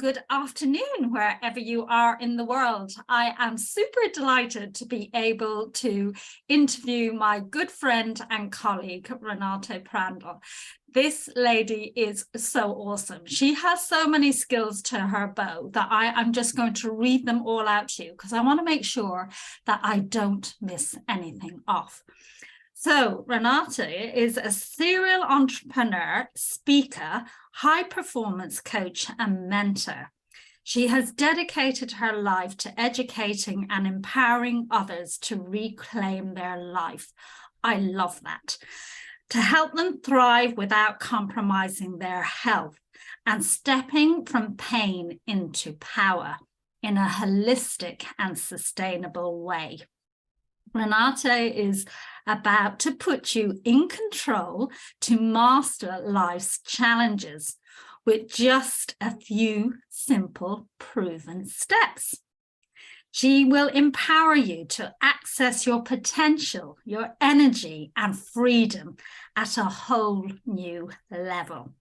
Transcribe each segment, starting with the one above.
good afternoon, wherever you are in the world. I am super delighted to be able to interview my good friend and colleague, Renate Prandl. This lady is so awesome. She has so many skills to her bow that I'm just going to read them all out to you because I want to make sure that I don't miss anything off. So Renate is a serial entrepreneur, speaker, high performance coach, and mentor. She has dedicated her life to educating and empowering others to reclaim their life. I love that. To help them thrive without compromising their health and stepping from pain into power in a holistic and sustainable way. Renate is about to put you in control to master life's challenges with just a few simple proven steps. She will empower you to access your potential, your energy, and freedom at a whole new level.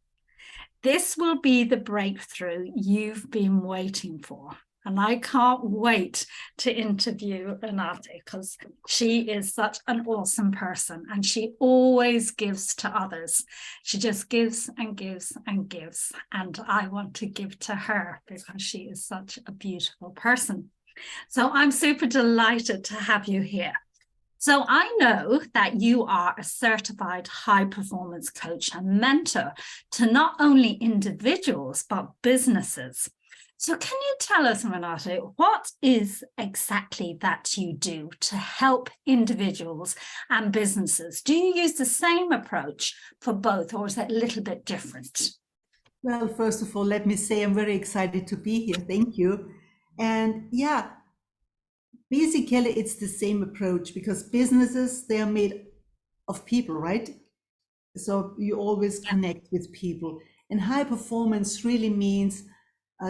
This will be the breakthrough you've been waiting for. And I can't wait to interview Renate because she is such an awesome person and she always gives to others. She just gives and gives and gives. And I want to give to her because she is such a beautiful person. So I'm super delighted to have you here. So I know that you are a certified high performance coach and mentor to not only individuals, but businesses. So can you tell us, Renate, what is exactly that you do to help individuals and businesses? Do you use the same approach for both, or is it a little bit different? Well, first of all, let me say I'm very excited to be here. Thank you. And yeah, basically it's the same approach because businesses, they are made of people, right? So you always connect with people. And high performance really means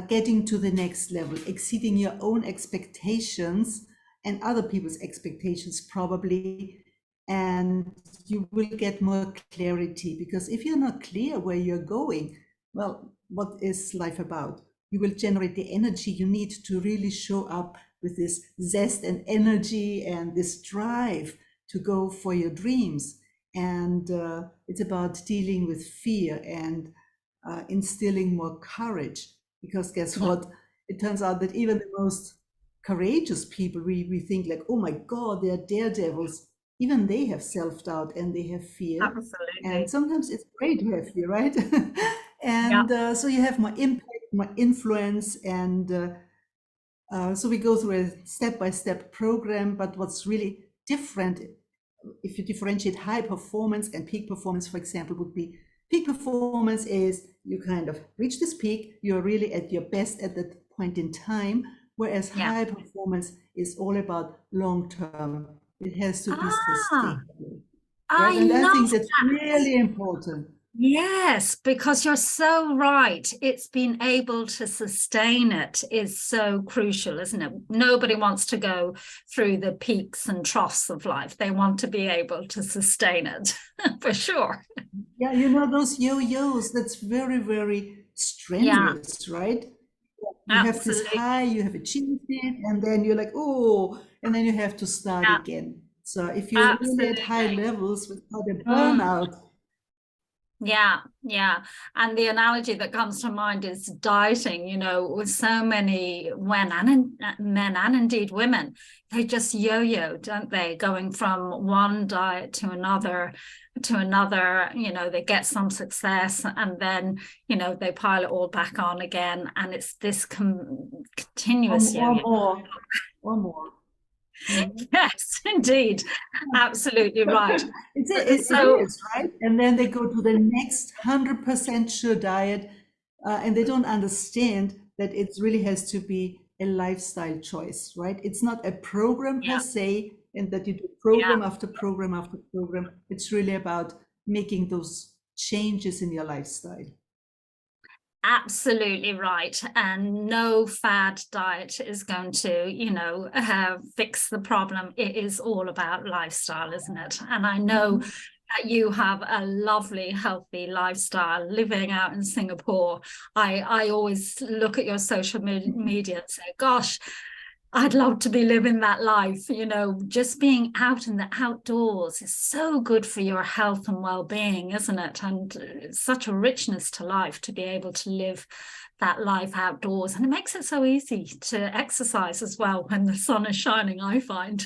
getting to the next level, exceeding your own expectations and other people's expectations probably, and you will get more clarity because if you're not clear where you're going, well, what is life about? You will generate the energy you need to really show up with this zest and energy and this drive to go for your dreams. And it's about dealing with fear and instilling more courage. Because guess what? It turns out that even the most courageous people, we think like, oh my God, they're daredevils. Even they have self-doubt and they have fear. Absolutely. And sometimes it's great to have fear, right? Yeah. And so you have more impact, more influence. And so we go through a step-by-step program. But what's really different, if you differentiate high performance and peak performance, for example, would be peak performance is you kind of reach this peak, you're really at your best at that point in time, whereas high performance is all about long term. It has to be sustainable. Right? And I think that's really important. Yes, because you're so right. It's being able to sustain it is so crucial, isn't it? Nobody wants to go through the peaks and troughs of life. They want to be able to sustain it for sure. Yeah, you know, those yo-yos, that's very, very Yeah, strenuous, right? You have this absolutely. high, you have achieved it, and then you're like, oh, and then you have to start Yeah, again. So if you're really at high absolutely. levels without a Mm. burnout, Yeah, yeah. And the analogy that comes to mind is dieting, you know, with so many men and indeed women, they just yo-yo, don't they? Going from one diet to another, you know, they get some success and then, you know, they pile it all back on again. And it's this continuous or yo-yo. more, or more. Mhm. Yes, indeed. Absolutely right. It So is, right? And then they go to the next 100% sure diet, and they don't understand that it really has to be a lifestyle choice, right? It's not a program per yeah, se, and that you do yeah. program after program after program. It's really about making those changes in your lifestyle. Absolutely right. And no fad diet is going to, you know, fix the problem. It is all about lifestyle, isn't it? And I know that you have a lovely, healthy lifestyle living out in Singapore. I always look at your social media and say, gosh, I'd love to be living that life. You know, just being out in the outdoors is so good for your health and well-being, isn't it? And it's such a richness to life to be able to live that life outdoors. And it makes it so easy to exercise as well when the sun is shining, I find.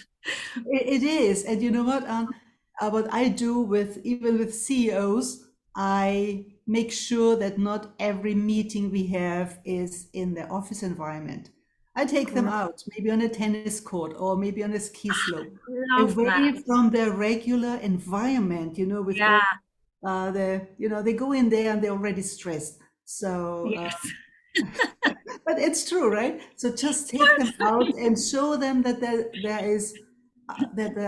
It is. And you know what I do with even with CEOs, I make sure that not every meeting we have is in the office environment. I take them out, maybe on a tennis court or maybe on a ski slope, Love that. away from their regular environment, with Yeah. all they go in there and they're already stressed. So, Yes. but it's true, right? So just take them out and show them that there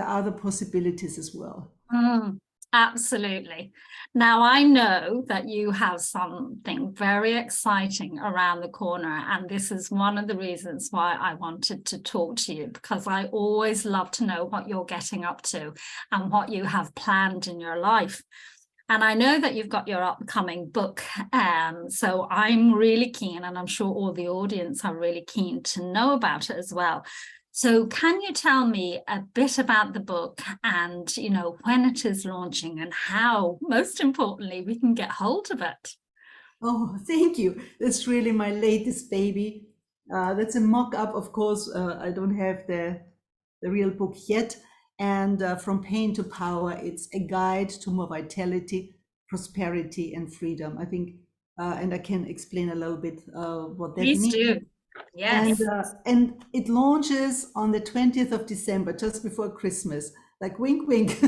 are other possibilities as well. Mm, absolutely. Now, I know that you have something very exciting around the corner, and this is one of the reasons why I wanted to talk to you, because I always love to know what you're getting up to and what you have planned in your life. And I know that you've got your upcoming book. So I'm really keen, and I'm sure all the audience are really keen to know about it as well. So can you tell me a bit about the book and, when it is launching and how, most importantly, we can get hold of it? Oh, thank you. That's really my latest baby. That's a mock-up, of course. I don't have the real book yet. And From Pain to Power, it's a guide to more vitality, prosperity, and freedom. I think, and I can explain a little bit what that Please means. do. And Yes. it launches on the 20th of December, just before Christmas. Like wink, wink. So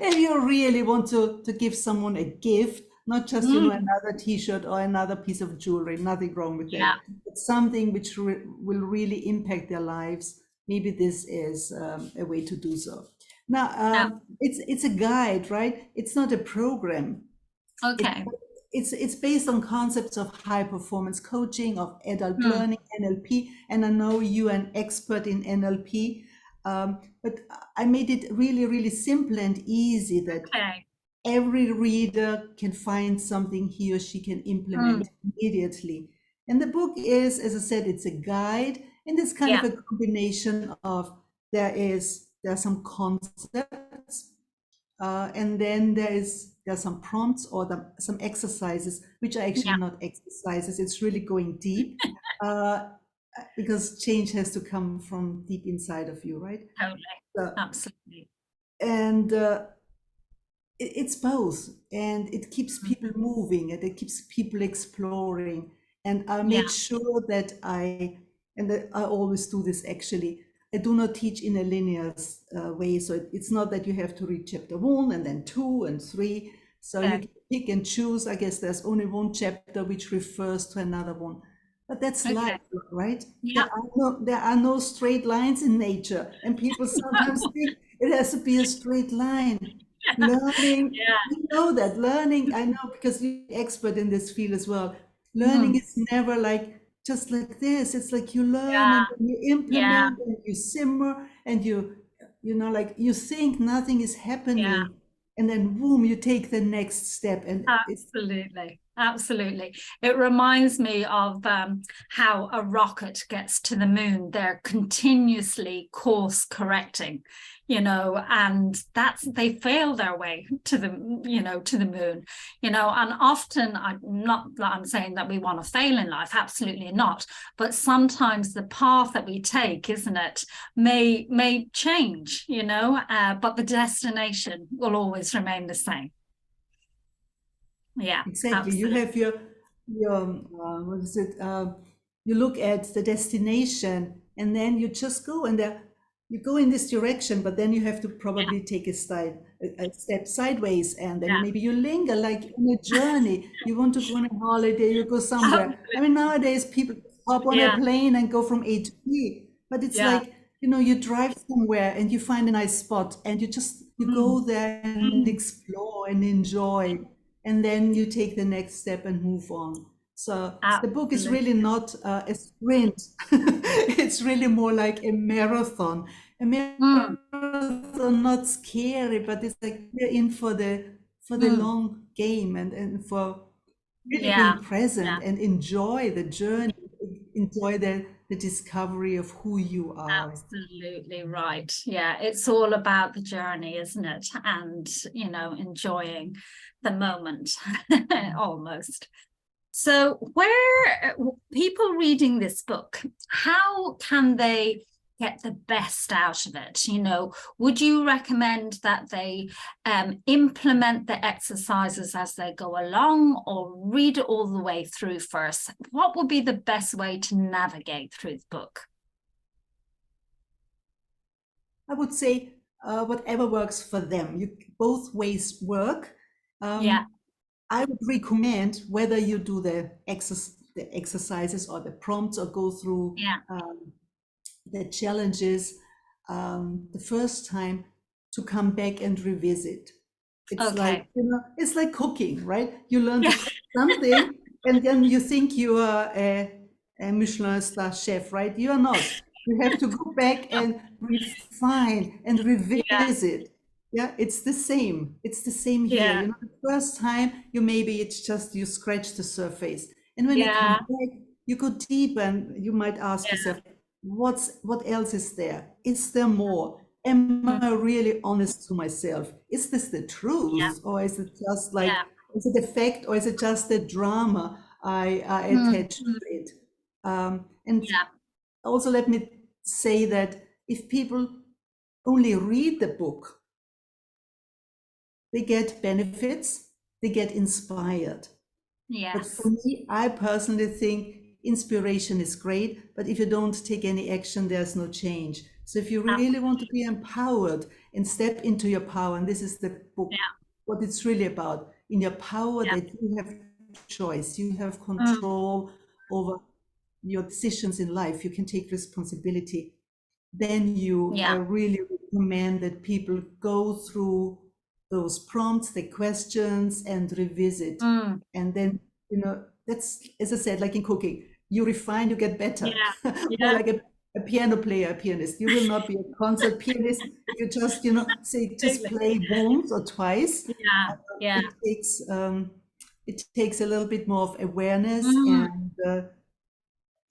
if you really want to give someone a gift, not just Mm, another T-shirt or another piece of jewelry, nothing wrong with that. yeah. It's something which will really impact their lives. Maybe this is a way to do so. Now, it's a guide, right? It's not a program. It, Okay. it's based on concepts of high performance coaching, of adult Mm, learning, NLP, and I know you're an expert in NLP, but I made it really, really simple and easy that okay. every reader can find something he or she can Mm, implement immediately. And the book is, as I said, it's a guide, and it's kind of yeah. a combination of there are some concepts and then there's some prompts or some exercises, which are actually Yeah. not exercises. It's really going deep uh, because change has to come from deep inside of you, right? Totally. So, Absolutely. and it's both, and it keeps Mm, people moving and it keeps people exploring. And I yeah. made sure that I always do this actually. I do not teach in a linear way. So it's not that you have to read chapter one and then two and three. So you Okay. can pick and choose. I guess there's only one chapter which refers to another one. But that's life, Okay. right? Yeah. There are no straight lines in nature. And people sometimes think it has to be a straight line. Learning, Yeah. you know that learning, I know because you're expert in this field as well. Learning Mm, is never like just like this. It's like you learn yeah. and then you Yeah. implement and you simmer and like you think nothing is Yeah. happening, and then boom, you take the next step and it. Absolutely. Absolutely. It reminds me of how a rocket gets to the moon. They're continuously course correcting, and they fail their way to the moon, and often I'm saying that we want to fail in life, absolutely not. But sometimes the path that we take, isn't it, may change, but the destination will always remain the same. Yeah, Exactly. You absolutely. have your what is it? You look at the destination and then you just go and there you go in this direction, but then you have to Yeah, probably take a step sideways, and then yeah. maybe you linger like on a journey. You want to go on a holiday, you go somewhere. I Absolutely. mean, nowadays people hop on a Yeah, plane and go from A to B, but it's yeah. like, you drive somewhere and you find a nice spot and you go Mm, there and mm. explore and enjoy, and then you take the next step and move on. So the book is really Absolutely. not a sprint. It's really more like a marathon. A Mm, marathon, not scary, but it's like you're in for the mm, long game, and for really yeah, being present yeah, and enjoy the journey, enjoy the discovery of who you are. absolutely right. Yeah, it's all about the journey, isn't it? And, enjoying the moment almost. So, where people reading this book, how can they get the best out of it? Would you recommend that they implement the exercises as they go along, or read it all the way through first? What would be the best way to navigate through the book? I would say whatever works for them. Both ways work. Yeah, I would recommend whether you do the exercises or the prompts or go through yeah, the challenges the first time, to come back and revisit. It's like, okay. it's like cooking, right? You learn to Yeah, cook something and then you think you are a Michelin star chef, right? You are not. You have to go back and refine and yeah, revisit. Yeah, it's the same. It's the same here. yeah, The first time you maybe it's just you scratch the surface. And when you come yeah, back, you go deeper and you might ask yeah. yourself, what else is there? Is there more? Am Mm, I really honest to myself? Is this the yeah, truth, or is it just yeah. like, is it a fact, or is it just a drama I Mm, attach to mm, it? And yeah, also let me say that if people only read the book, they get benefits, they get inspired. But for yes. me, I personally think inspiration is great, but if you don't take any action, there's no change. So if you really want to be empowered and step into your power, and this is the book, Yeah, what it's really about, in your power yeah. that you have choice, you have Mm, control over your decisions in life, you can take responsibility, then I yeah. really recommend that people go through those prompts, the questions, and revisit. Mm, And then, that's, as I said, like in cooking, you refine, you get better. yeah. More Yeah. like a piano player, a pianist. You will not be a concert pianist if you just, say, just Absolutely. play once or twice. Yeah. Yeah. It takes, it takes a little bit more of awareness, Mm, and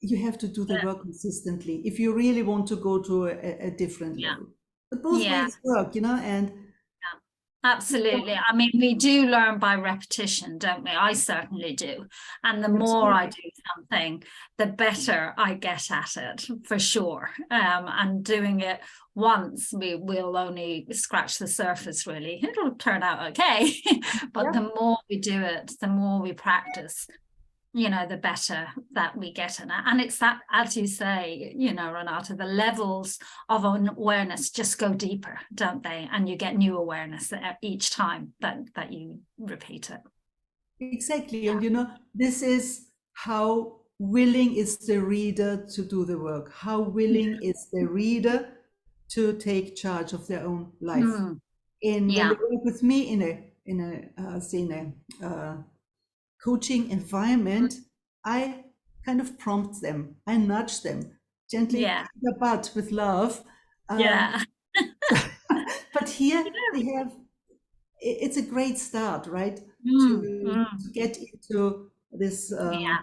you have to do the yeah. work consistently if you really want to go to a different Yeah. level. But both Yeah. ways work, and Absolutely. I mean, we do learn by repetition, don't we? I certainly do. And the more I absolutely. do something, the better I get at it, for sure. And doing it once, we will only scratch the surface, really. It'll turn out okay. But Yeah, the more we do it, the more we practice, the better that we get in it. And it's that, as you say, Renata, the levels of awareness just go deeper, don't they? And you get new awareness each time that you repeat it. exactly. And this is how willing is the reader to do the work, how Yeah. willing is the reader to take charge of their own life. Mm, And when they yeah. work with me say in a coaching environment, I kind of prompt them, I nudge them, gently Yeah. pat their butt with love. Um, Yeah. but here they have, it's a great start, right? Mm, To get into this, yeah.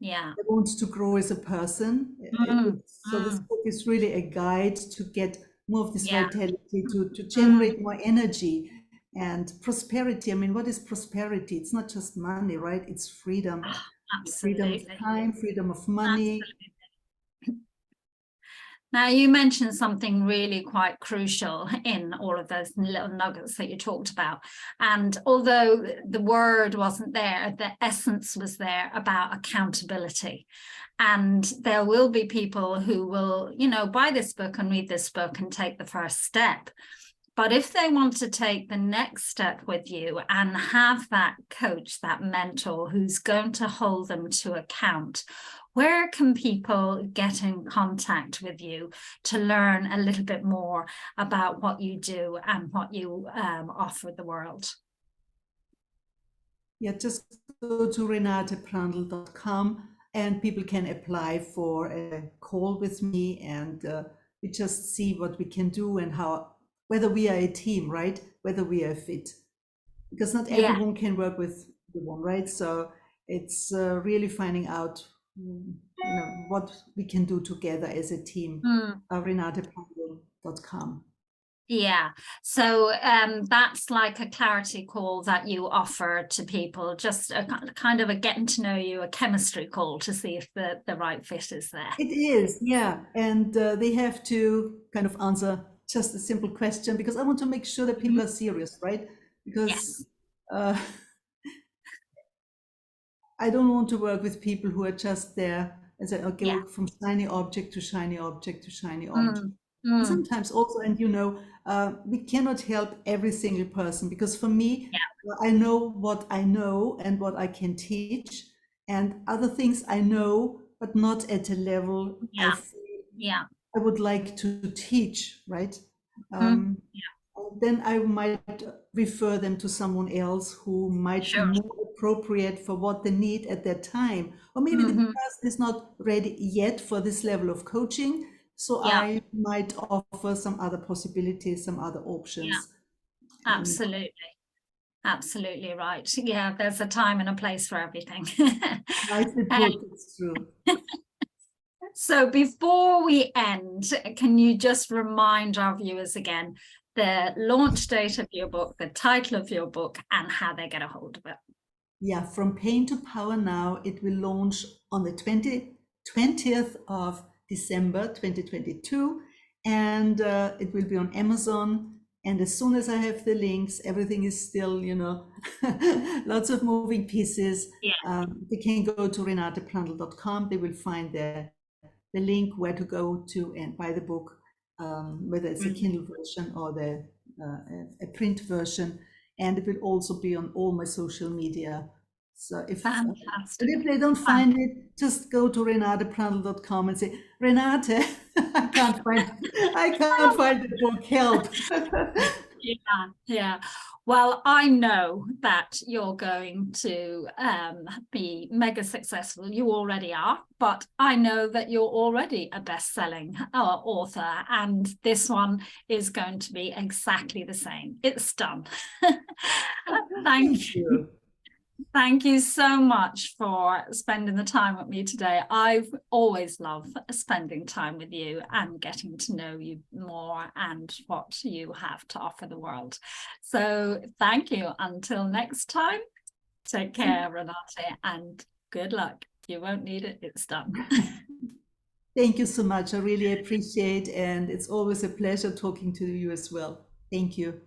Yeah. they want to grow as a person. Mm, So this mm, book is really a guide to get more of this yeah. vitality, to Mm, generate more energy and prosperity. I mean, what is prosperity? It's not just money, right? It's freedom, freedom of absolutely. time, freedom of money. Absolutely. Now, you mentioned something really quite crucial in all of those little nuggets that you talked about. And although the word wasn't there, the essence was there about accountability. And there will be people who will, buy this book and read this book and take the first step. But if they want to take the next step with you and have that coach, that mentor who's going to hold them to account, where can people get in contact with you to learn a little bit more about what you do and what you offer the world? Yeah, just go to renateprandl.com and people can apply for a call with me, and we just see what we can do and how, whether we are a team, right? Whether we are fit, because not Yeah. everyone can work with everyone, right? So it's really finding out, what we can do together as a team. Mm. renateprandl.com. Yeah, so that's like a clarity call that you offer to people, just a kind of a getting to know you, a chemistry call to see if the right fit is there. It is, yeah. And they have to kind of answer just a simple question, because I want to make sure that people Mhm. are serious, right? Because Yes. uh, I don't want to work with people who are just there and say, okay, Yeah. go from shiny object to shiny object to shiny object. Mm. And Mm. sometimes also, and we cannot help every single person, because for me, Yeah. I know what I know and what I can teach, and other things I know, but not at a level I Yeah. feel Yeah. I would like to teach, right? Mm. Um, then I might refer them to someone else who might be Sure. more appropriate for what they need at that time. Or maybe the Hmm. person is not ready yet for this level of coaching. So Yeah. I might offer some other possibilities, some other Yeah. options. And Absolutely. Absolutely right. Yeah, there's a time and a place for everything. nicely Um, put, it's true. So before we end, can you just remind our viewers again the launch date of your book, the title of your book, and how they get a hold of it? Yeah, From Pain to Power Now, it will launch on the 20th of December 2022, and it will be on Amazon. And as soon as I have the links, everything is still, lots of moving pieces. Yeah. They can go to renateprandl.com. They will find the link where to go to and buy the book, whether it's a Mm. Kindle version or a print version. And it will also be on all my social media. So Fantastic. if they don't find it, just go to renateprandl.com and say, Renate, I can't find the book, help. Yeah, yeah. Well, I know that you're going to be mega successful. You already are, but I know that you're already a best-selling author, and this one is going to be exactly the same. It's done. Thank Thank you. you. Thank you so much for spending the time with me today. I've always loved spending time with you and getting to know you more and what you have to offer the world. So thank you. Until next time, take care, Renate, and good luck. You won't need it. It's done. Thank you so much. I really appreciate, and it's always a pleasure talking to you as well. Thank you.